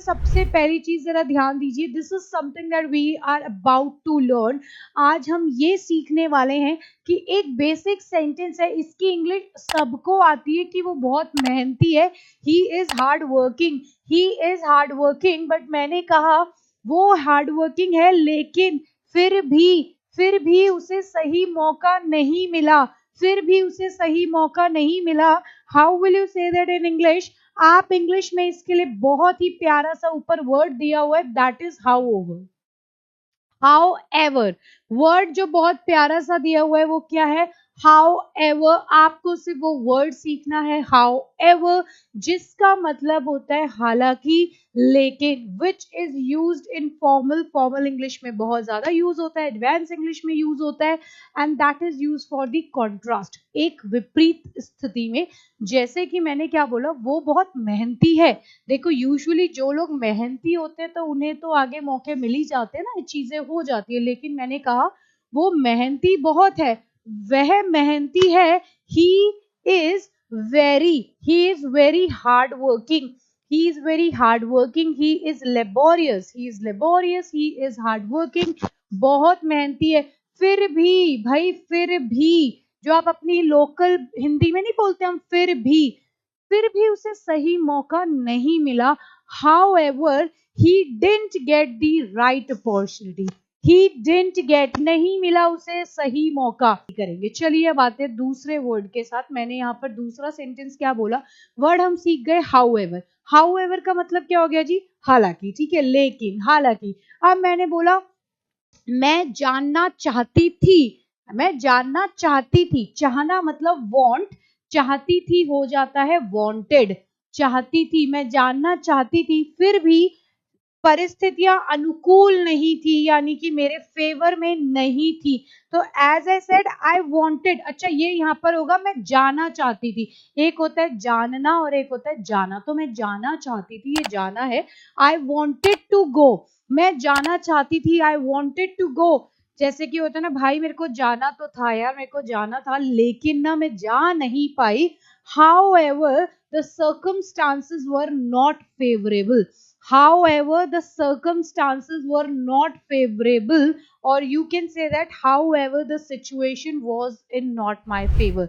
सबसे पहली चीज जरा ध्यान दीजिए, this is something that we are about to learn. आज हम ये सीखने वाले हैं कि एक बेसिक सेंटेंस है, इसकी इंग्लिश सबको आती है कि वो बहुत मेहनती है, he is hard working, he is hard working. But मैंने कहा वो हार्ड वर्किंग है, लेकिन फिर भी उसे सही मौका नहीं मिला, फिर भी उसे सही मौका नहीं मिला। How will you say that in English? आप इंग्लिश में इसके लिए बहुत ही प्यारा सा ऊपर वर्ड दिया हुआ है, that is how over. How ever word जो बहुत प्यारा सा दिया हुआ है वो क्या है? How ever. आपको सिर्फ वो वर्ड सीखना है, हाउ एवर, जिसका मतलब होता है हालांकि, लेकिन, which is use in formal English में बहुत ज्यादा यूज होता है, एडवांस इंग्लिश में यूज होता है, and that is use for the contrast, एक विपरीत स्थिति में। जैसे कि मैंने क्या बोला, वो बहुत मेहनती है। देखो यूजुअली जो लोग मेहनती होते हैं तो उन्हें तो आगे मौके मिल ही जाते हैं ना, चीजें हो जाती है, लेकिन मैंने कहा वो मेहनती बहुत है, वह मेहनती है। He is very hard working, he is very hard working, he is laborious, he is hard working, बहुत मेहनती है। फिर भी भाई, फिर भी जो आप अपनी लोकल हिंदी में नहीं बोलते हम, फिर भी उसे सही मौका नहीं मिला। However, he didn't get the right opportunity. He didn't get, नहीं मिला उसे सही मौका। करेंगे, चलिए अब आते हैं दूसरे वर्ड के साथ। मैंने यहाँ पर दूसरा सेंटेंस क्या बोला, वर्ड हम सीख गए however। however का मतलब क्या हो गया जी? हालांकि, ठीक है, लेकिन, हालांकि। अब मैंने बोला मैं जानना चाहती थी, चाहना मतलब वांट, चाहती थी हो जाता है वांटेड, चाहती थी, मैं जानना चाहती थी, फिर भी परिस्थितियां अनुकूल नहीं थी, यानी कि मेरे फेवर में नहीं थी। तो as I said I wanted, अच्छा ये यहाँ पर होगा मैं जाना चाहती थी, एक होता है जानना और एक होता है जाना, तो मैं जाना चाहती थी, ये जाना है। आई वांटेड टू गो, मैं जाना चाहती थी, आई वांटेड टू गो। जैसे कि होता है ना, भाई मेरे को जाना तो था यार, मेरे को जाना था, लेकिन ना मैं जा नहीं पाई। However, the circumstances were not favorable. However, the circumstances were not favorable, or you can say that however the situation was in not my favor.